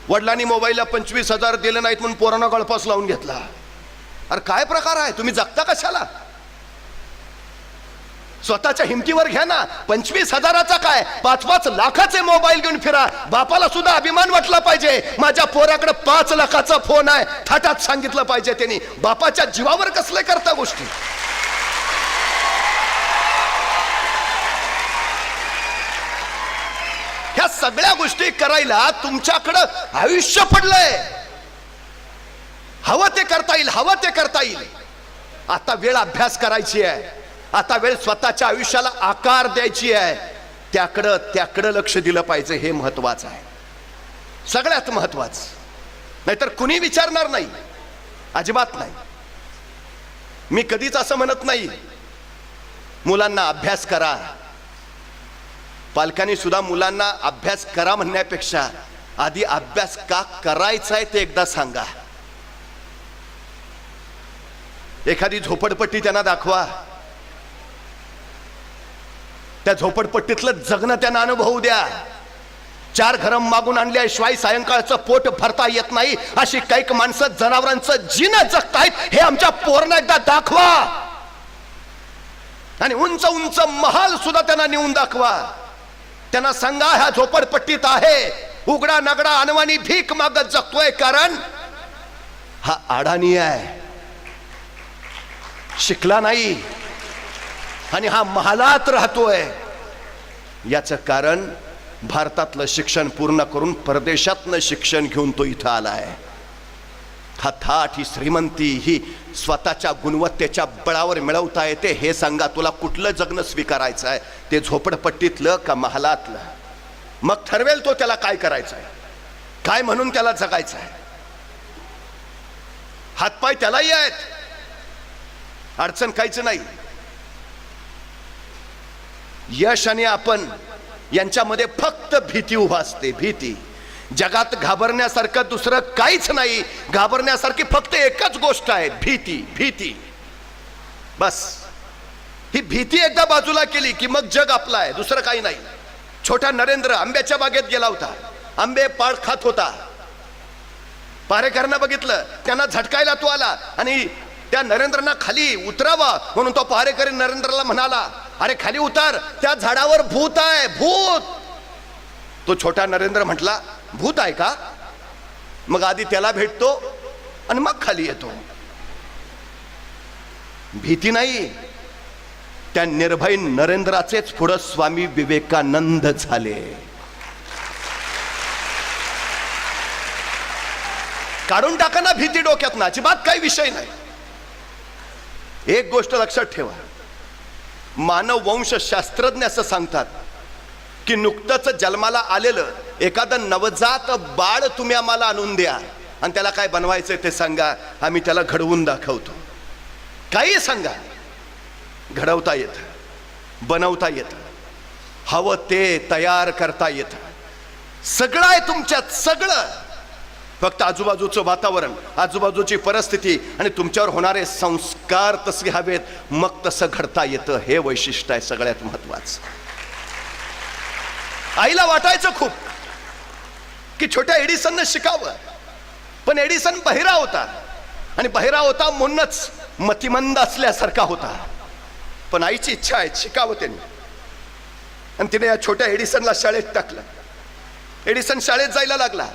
वडिलांनी मोबाईलला 25,000 दिले नाहीत म्हणून पोरांना गळफास लावून घेतला. अरे काय प्रकार आहे? तुम्ही जगता कशाला? स्वतःच्या हिमतीवर घ्या ना. 25,000चा काय, 5-5 लाखाचे मोबाईल घेऊन फिरा. बापाला सुद्धा अभिमान वाटला पाहिजे. माझ्या पोराकडे 5 लाखाचा फोन आहे, थाटात सांगितलं पाहिजे त्यांनी. बापाच्या जीवावर कसले करता गोष्टी? ह्या सगळ्या गोष्टी करायला तुमच्याकडं आयुष्य पडलंय. हवं ते करता येईल, हवं ते करता येईल. आता वेळ अभ्यास करायची आहे. आता वेळ स्वतःच्या आयुष्याला आकार द्यायची आहे. त्याकडं लक्ष दिलं पाहिजे. हे महत्वाचं आहे, सगळ्यात महत्वाचं. नाहीतर कुणी विचारणार नाही, अजिबात नाही. मी कधीच असं म्हणत नाही मुलांना अभ्यास करा. पालकांनी सुद्धा मुलांना अभ्यास करा म्हणण्यापेक्षा आधी अभ्यास का करायचा आहे ते एकदा सांगा. एखादी झोपडपट्टी त्यांना दाखवा. त्या झोपडपट्टीतलं जगणं त्यांना अनुभवू द्या. 4 घरं मागून आणल्याशिवाय सायंकाळचं पोट भरता येत नाही अशी काही माणसं जनावरांचं जीवन जगतायत हे आमच्या पोरांना एकदा दाखवा. आणि उंच उंच महाल सुद्धा त्यांना नेऊन दाखवा. त्यांना सांगा ह्या झोपडपट्टीत आहे उघडा नगडा अनवाणी भीक मागत जगतोय, कारण हा अडाणी आहे, शिकला नाही आणि हा महालात राहतोय. याचं कारण भारतातलं शिक्षण पूर्ण करून परदेशातलं शिक्षण घेऊन तो इथं आलाय. हा थाट, ही श्रीमंती, ही स्वतःच्या गुणवत्तेच्या बळावर मिळवता येते. हे सांगा तुला कुठलं जगणं स्वीकारायचं आहे, ते झोपडपट्टीतलं का महालातलं? मग ठरवेल तो त्याला काय करायचं आहे, काय म्हणून त्याला जगायचं आहे. हातपाय त्यालाही आहेत, अडचण काहीच नाही. यश आणि आपण यांच्यामध्ये फक्त भीती उभा असते, भीती. जगात घाबरण्यासारखं दुसरं काहीच नाही. घाबरण्यासारखी फक्त एकच गोष्ट आहे, भीती. भीती बस. ही भीती एकदा बाजूला केली की मग जग आपलं आहे, दुसरं काही नाही. छोटा नरेंद्र आंब्याच्या बागेत गेला होता. आंबे पाड खात होता. पारेकरांना बघितलं, त्यांना झटकायला तो आला आणि त्या नरेंद्रना खाली उतरावा म्हणून तो पहारेकरी नरेंद्रला म्हणाला, अरे खाली उतार, त्या झाडावर भूत आहे, भूत. तो छोटा नरेंद्र म्हटला, भूत आहे का? मग आधी त्याला भेटतो आणि मग खाली येतो. भीती नाही. त्या निर्भय नरेंद्राचेच पुढे स्वामी विवेकानंद झाले. काढून टाका ना भीती डोक्यात, अजिबात काही विषय नाही. एक गोष्ट लक्षात ठेवा, मानव वंशशास्त्रज्ञ असं सांगतात की नुकतंच जन्माला आलेलं एखादं नवजात बाळ तुम्ही आम्हाला आणून द्या आणि त्याला काय बनवायचंय ते सांगा, आम्ही त्याला घडवून दाखवतो. काही सांगा, घडवता येतं, बनवता येतं, हवं ते तयार करता येतं. सगळं आहे तुमच्यात, सगळं. फक्त आजूबाजूचं वातावरण, आजूबाजूची परिस्थिती आणि तुमच्यावर होणारे संस्कार तसे हवेत, मग तसं घडता येतं. हे वैशिष्ट्य आहे सगळ्यात महत्वाचं. आईला वाटायचं खूप की छोट्या एडिसननं शिकावं, पण एडिसन बहिरा होता आणि बहिरा होता म्हणूनच मतिमंद असल्यासारखा होता. पण आईची इच्छा आहे शिकावं त्यांनी, आणि तिने या छोट्या एडिसनला शाळेत टाकलं. एडिसन शाळेत जायला लागला.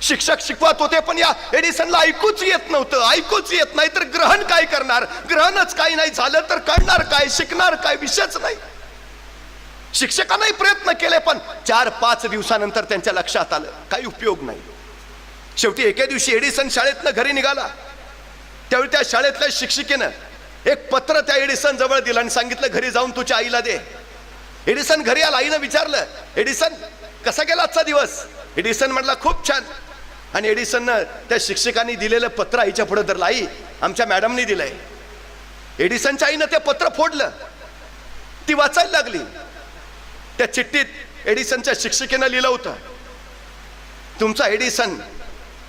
शिक्षक शिकवत होते पण या एडिसनला ऐकूच येत नव्हतं. ऐकूच येत नाही तर ग्रहण काय करणार? ग्रहणच काही नाही झालं तर कळणार काय, शिकणार काय? विषयच नाही. शिक्षकांनाही प्रयत्न केले पण 4-5 दिवसानंतर त्यांच्या लक्षात आलं काही उपयोग नाही. शेवटी एके दिवशी एडिसन शाळेतनं घरी निघाला. त्यावेळी त्या शाळेतल्या शिक्षिकेनं एक पत्र त्या एडिसन जवळ दिलं आणि सांगितलं, घरी जाऊन तुझ्या आईला दे. एडिसन घरी आला. आईनं विचारलं, एडिसन कसा गेला आजचा दिवस? एडिसन म्हटला, खूप छान. आणि एडिसननं त्या शिक्षकांनी दिलेलं पत्र आईच्या पुढे धरलं. आई, आमच्या मॅडमनी दिलंय. एडिसनच्या आईनं ते पत्र फोडलं. ती वाचायला लागली. त्या चिठ्ठीत एडिसनच्या शिक्षिकेनं लिहिलं होतं, तुमचा एडिसन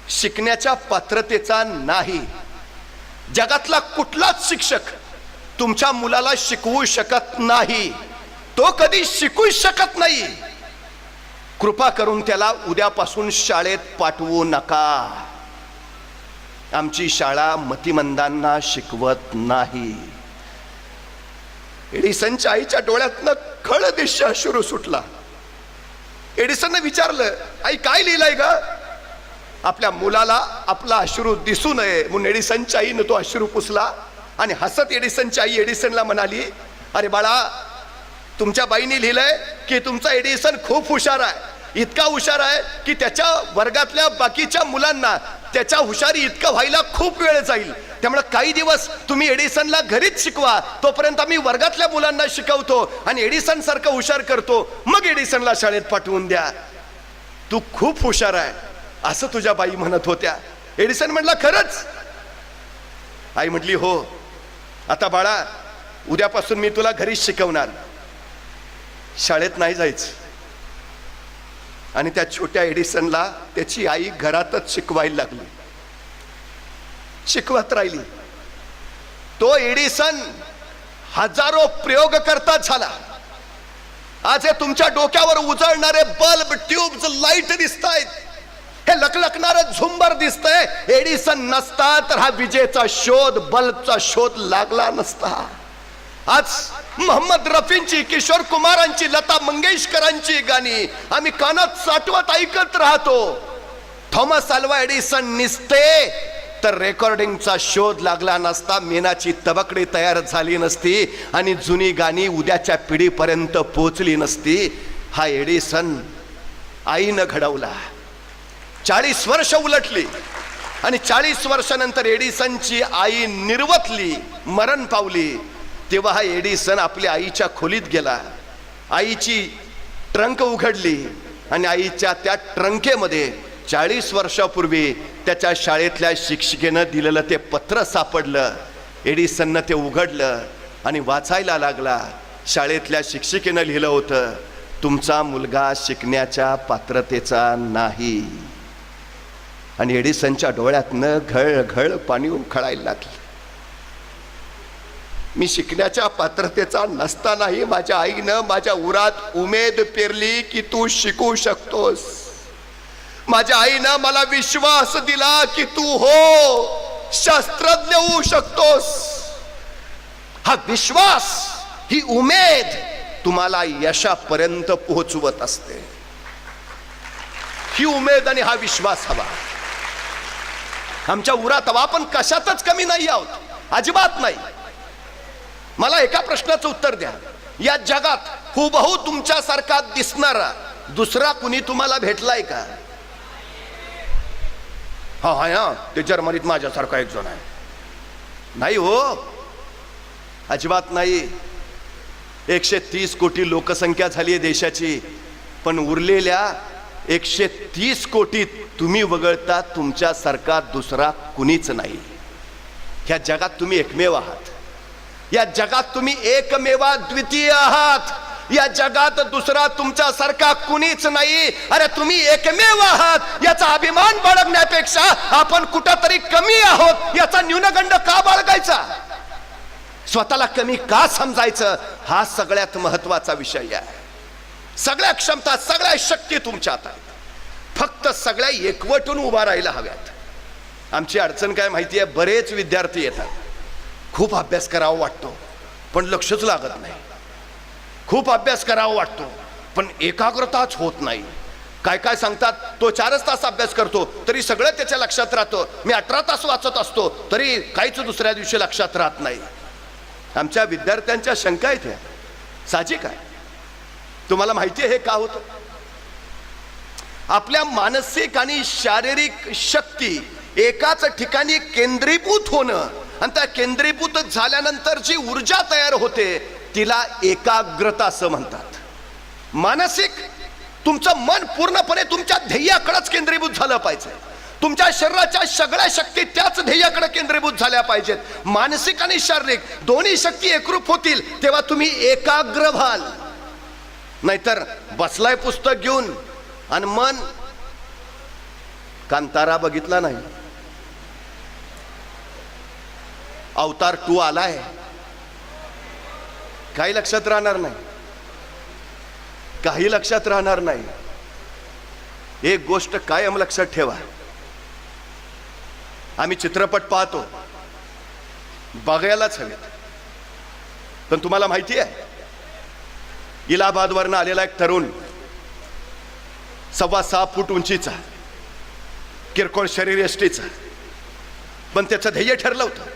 शिकण्याच्या पात्रतेचा नाही. जगातला कुठलाच शिक्षक तुमच्या मुलाला शिकवू शकत नाही. तो कधी शिकू शकत नाही. कृपा करून त्याला उद्यापासून शाळेत पाठवू नका. आमची शाळा मतिमंदांना शिकवत नाही. एडिसनच्या आईच्या डोळ्यातनं खळदिश्य अश्रू सुटला. एडिसनने विचारलं, आई काय लिहिलंय ग? आपल्या मुलाला आपला अश्रू दिसू नये म्हणून एडिसनच्या आईनं तो अश्रू पुसला आणि हसत एडिसनची आई एडिसनला म्हणाली, अरे बाळा, तुमच्या बाईने लिहिलंय की तुमचा एडिसन खूप हुशार आहे. इतका हुशार आहे की त्याच्या वर्गातल्या बाकीच्या मुलांना त्याच्या हुशारी इतकं व्हायला खूप वेळ जाईल. त्यामुळे काही दिवस तुम्ही एडिसनला घरीच शिकवा, तोपर्यंत आम्ही वर्गातल्या मुलांना शिकवतो आणि एडिसन सारखं हुशार करतो, मग एडिसनला शाळेत पाठवून द्या. तू खूप हुशार आहे असं तुझ्या बाई म्हणत होत्या. एडिसन म्हणला, खरंच? आई म्हटली, हो. आता बाळा, उद्यापासून मी तुला घरीच शिकवणार, शाळेत नाही जायचं. आणि त्या छोट्या एडिसनला त्याची आई घरातच शिकवायला लागली, शिकवत राहिली. तो एडिसन हजारो प्रयोग करता झाला. आज हे तुमच्या डोक्यावर उजळणारे बल्ब, ट्यूब्स, लाईट दिसत आहेत, हे लकलकणारं झुंबर दिसतंय. एडिसन नसता तर हा विजेचा शोध, बल्बचा शोध लागला नसता. आज मोहम्मद रफींची, किशोर कुमारांची, लता मंगेशकरांची गाणी आम्ही कानात साठवत ऐकत राहतो. थॉमस अल्वा एडिसन निसते तर रेकॉर्डिंगचा शोध लागला नसता, मेणाची तबकडी तयार झाली नसती आणि जुनी गाणी उद्याच्या पिढीपर्यंत पोहोचली नसती. हा एडिसन आईनं घडवला. 40 वर्ष उलटली आणि 40 वर्षानंतर एडिसनची आई निर्वतली, मरण पावली. तेव्हा हा एडिसन आपल्या आईच्या खोलीत गेला. आईची ट्रंक उघडली आणि आईच्या त्या ट्रंकेमध्ये 40 वर्षापूर्वी त्याच्या शाळेतल्या शिक्षिकेनं दिलेलं ते पत्र सापडलं. एडिसननं ते उघडलं आणि वाचायला लागला. शाळेतल्या शिक्षिकेनं लिहिलं होतं, तुमचा मुलगा शिकण्याच्या पात्रतेचा नाही. आणि एडिसनच्या डोळ्यातनं घळ घळ पाणी उखळायला लागलं. मी शिकण्याच्या पात्रतेचा नसतानाही माझ्या आईनं माझ्या उरात उमेद पेरली की तू शिकू शकतोस. माझ्या आईनं मला विश्वास दिला की तू हो शास्त्रज्ञ होऊ शकतोस. हा विश्वास, ही उमेद तुम्हाला यशापर्यंत पोहोचवत असते. ही उमेद आणि हा विश्वास हवा. आमच्या उरात हवा. आपण कशातच कमी नाही आहोत, अजिबात नाही. मला एका प्रश्नाचं उत्तर द्या, या जगात हुबहू तुमच्यासारखा दिसणारा दुसरा कुणी तुम्हाला भेटलाय का? हा हा, ते जर्मनीत माझ्यासारखा एक जण आहे. नाही हो, अजिबात नाही. 130 कोटी लोकसंख्या झाली आहे देशाची, पण उरलेल्या 130 कोटीत तुम्ही वगळता तुमच्यासारखा दुसरा कुणीच नाही. ह्या जगात तुम्ही एकमेव आहात. या जगात तुम्ही एकमेवा द्वितीय आहात. या जगात दुसरा तुमच्यासारखा कुणीच नाही. अरे तुम्ही एकमेव आहात याचा अभिमान बाळगण्यापेक्षा आपण कुठंतरी कमी आहोत याचा न्यूनगंड का बाळगायचा? स्वतःला कमी का समजायचं? हा सगळ्यात महत्वाचा विषय आहे. सगळ्या क्षमता, सगळ्या शक्ती तुमच्यात आहेत, फक्त सगळ्या एकवटून उभा राहायला हव्यात. आमची अडचण काय माहिती आहे? बरेच विद्यार्थी येतात, खूप अभ्यास करावा वाटतो पण लक्षच लागत नाही. खूप अभ्यास करावा वाटतो पण एकाग्रताच होत नाही. काय काय सांगतात, तो 4च तास अभ्यास करतो तरी सगळं त्याच्या लक्षात राहतं. मी 18 तास वाचत असतो तरी काहीच दुसऱ्या दिवशी लक्षात राहत नाही. आमच्या विद्यार्थ्यांच्या शंका आहेत ह्या, साहजिक आहे. तुम्हाला माहिती आहे हे का होतं? आपल्या मानसिक आणि शारीरिक शक्ती एकाच ठिकाणी केंद्रीभूत होणं आणि त्या केंद्रीभूत झाल्यानंतर जी ऊर्जा तयार होते तिला एकाग्रता असं म्हणतात. मानसिक, तुमचं मन पूर्णपणे तुमच्या ध्येयाकडेच केंद्रीभूत झालं पाहिजे. तुमच्या शरीराच्या सगळ्या शक्ती त्याच ध्येयाकडे केंद्रीभूत झाल्या पाहिजेत. मानसिक आणि शारीरिक दोन्ही शक्ती एकरूप होतील तेव्हा तुम्ही एकाग्र व्हाल. नाहीतर बसलाय पुस्तक घेऊन आणि मन, कांतारा बघितला नाही, अवतार 2 आलाय, काही लक्षात राहणार नाही, काही लक्षात राहणार नाही. एक गोष्ट कायम लक्षात ठेवा, आम्ही चित्रपट पाहतो, बघायलाच हवेत, पण तुम्हाला माहिती आहे इलाहाबादवरनं आलेला एक तरुण 6.25 फूट उंचीचा, किरकोळ शरीरयष्टीचा, पण त्याचं ध्येय ठरलं होतं,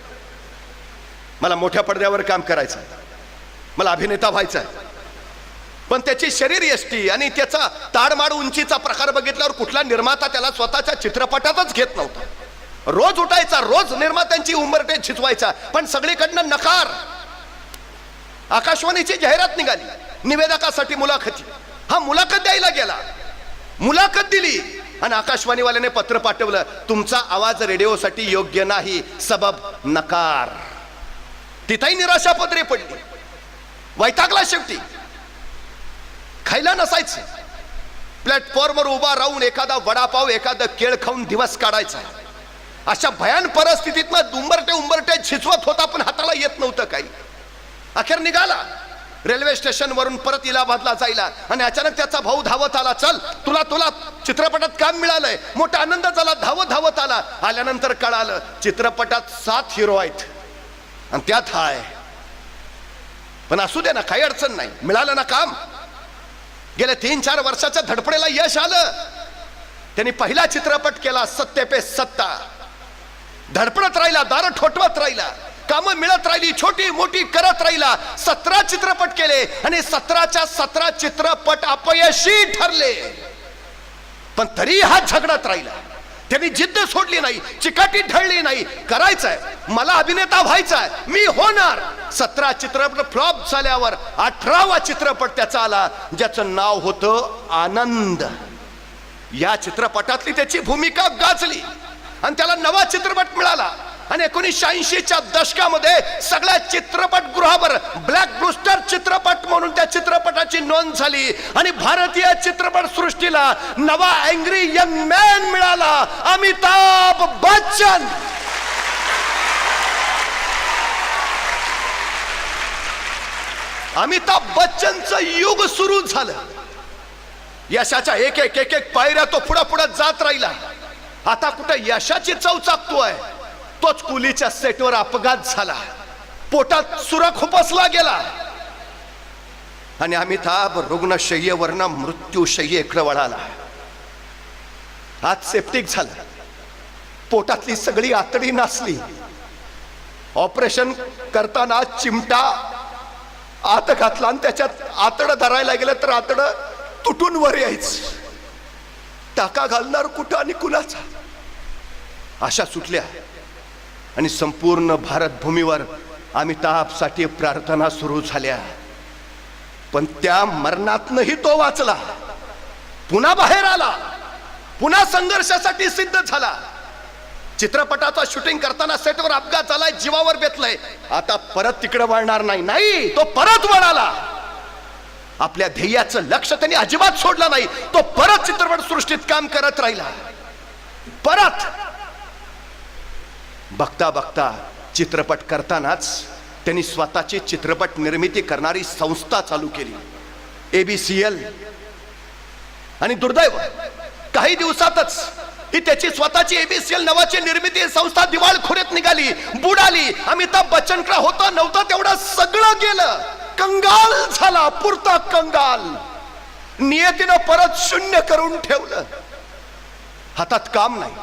मला मोठ्या पडद्यावर काम करायचं, मला अभिनेता व्हायचा आहे. पण त्याची शरीरयष्टी आणि त्याचा ताडमाड उंचीचा प्रकार बघितल्यावर कुठला निर्माता त्याला स्वतःच्या चित्रपटातच घेत नव्हता. रोज उठायचा, रोज निर्मात्यांची उंबरठे छिचवायचा, पण सगळीकडनं नकार. आकाशवाणीची जाहिरात निघाली निवेदकासाठी मुलाखती. हा मुलाखत द्यायला गेला, मुलाखत दिली आणि आकाशवाणीवाल्याने पत्र पाठवलं, तुमचा आवाज रेडिओसाठी योग्य नाही, सबब नकार. तिथेही निराशा पदरी पडली, वैतागला. शेवटी खायला नसायचं, प्लॅटफॉर्मवर उभा राहून एखादा वडापाव, एखादं केळ खाऊन दिवस काढायचा. अशा भयान परिस्थितीतनं उंबरटे झिजवत होता, पण हाताला येत नव्हतं काही. अखेर निघाला रेल्वे स्टेशन वरून परत इलाहाबादला जायला, आणि अचानक त्याचा भाऊ धावत आला, चल तुला चित्रपटात काम मिळालंय. मोठा आनंद झाला, धावत आला. आल्यानंतर कळालं चित्रपटात 7 हिरो आहेत आणि त्यात हा आहे. पण असू दे ना, काही अडचण नाही, मिळालं ना काम. गेल्या 3-4 वर्षाच्या धडपडेला यश आलं. त्यांनी पहिला चित्रपट केला, सत्ते पे सत्ता. धडपडत राहिला, दार ठोठवत राहिला, कामं मिळत राहिली, छोटी मोठी करत राहिला. 17 चित्रपट केले आणि 17च्या 17 चित्रपट अपयशी ठरले. पण तरी हा झगडत राहिला, त्यांनी जिद्द सोडली नाही, चिकाटी ढळली नाही. करायचंय, मला अभिनेता व्हायचाय, मी होणार. 17 चित्रपट फ्लॉप झाल्यावर 18वा चित्रपट त्याचा आला, ज्याचं नाव होतं आनंद. या चित्रपटातली त्याची भूमिका गाजली आणि त्याला नवा चित्रपट मिळाला. आणि 1980च्या दशकामध्ये सगळ्या चित्रपटगृहावर ब्लॅक बस्टर चित्रपट म्हणून त्या चित्रपटाची नोंद झाली आणि भारतीय चित्रपट सृष्टीला नवा अँग्री यंग मॅन मिळाला, अमिताभ बच्चन. अमिताभ बच्चनचं युग सुरू झालं. यशाच्या एक एक पायऱ्या तो पुढे जात राहिला. आता कुठे यशाची चव चाकतोय, तोच कुलीच्या सेटवर अपघात झाला, पोटात सुरा खुपसला गेला आणि अमिताभ रुग्णशय्येवरनं मृत्यूशय्येकडे वळाला. आज सेप्टिक झालं, पोटातली सगळी आतडी नासली. ऑपरेशन करताना चिमटा आत घातला आणि त्याच्यात आतड धरायला गेलं तर आतड तुटून वर यायचं. टाका घालणार कुठं आणि कुणाचा, आशा सुटल्या. आणि संपूर्ण भारतभूमीवर अमिताभसाठी प्रार्थना सुरू झाल्या. पण त्या मरणातनंही तो वाचला, पुन्हा बाहेर आला, पुन्हा संघर्षासाठी सिद्ध झाला. चित्रपटाचा शूटिंग करताना सेटवर अपघात झालाय, जीवावर बेतलंय. आता परत तिकडे वळणार नाही, तो परत वळाला. आपल्या ध्येयाचं लक्ष त्यांनी अजिबात सोडलं नाही. तो परत चित्रपट सृष्टीत काम करत राहिला. परत बघता बघता चित्रपट करतानाच त्यांनी स्वतःची चित्रपट निर्मिती करणारी संस्था चालू केली, ABCL. आणि दुर्दैव, काही दिवसातच ही त्याची स्वतःची ABCL नावाची निर्मिती संस्था दिवाळखोरीत निघाली, बुडाली. अमिताभ बच्चनकडे होतं नव्हतं तेवढं सगळं गेलं, कंगाल झाला, पुरता कंगाल. नियतीनं परत शून्य करून ठेवलं. हातात काम नाही,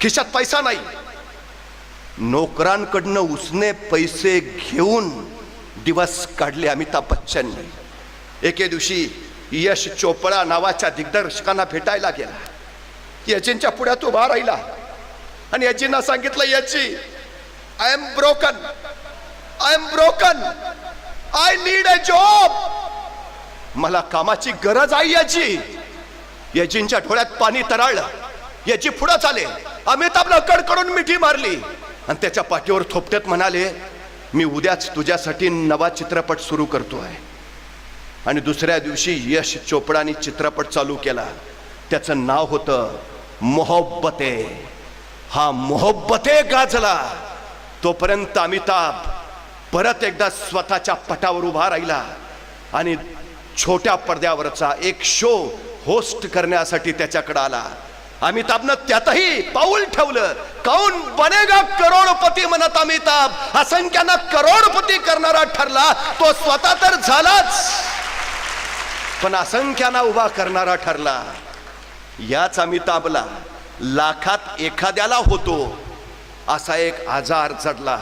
खिशात पैसा नाही. नोकरांकडनं उसने पैसे घेऊन दिवस काढले अमिताभ बच्चनने. एके दिवशी यश चोपडा नावाच्या दिग्दर्शकांना भेटायला गेला. यजींच्या पुढ्यात उभा राहिला आणि यजींना सांगितलं, यजी, I am broken, I need a job. मला कामाची गरज आहे यजी. यजींच्या डोळ्यात पाणी तरळलं. यजी पुढे चाले, अमिताभला कडकडून मिठी मारली आणि त्याच्या पाठीवर थोपटत म्हणाले, मी उद्याच तुझ्यासाठी नवा चित्रपट सुरू करतोय. आणि दुसऱ्या दिवशी यश चोपडाने चित्रपट चालू केला. त्याचं नाव होतं मोहब्बते. हा मोहब्बते गाजला. तोपर्यंत अमिताभ परत एकदा स्वतःच्या पटावर उभा राहिला आणि छोट्या पडद्यावरचा एक शो होस्ट करण्यासाठी त्याच्याकडे आला. अमिताभनं त्यातही पाऊल ठेवलं. कौन बनेगा करोडपती म्हणत अमिताभ असंख्यांना करोडपती करणारा ठरला. तो स्वतः तर झालाच, पण असंख्यांना उभा करणारा ठरला. याच अमिताभला लाखात एखाद्याला होतो असा एक आजार जडला,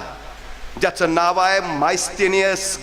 ज्याचं नाव आहे मायस्थेनियस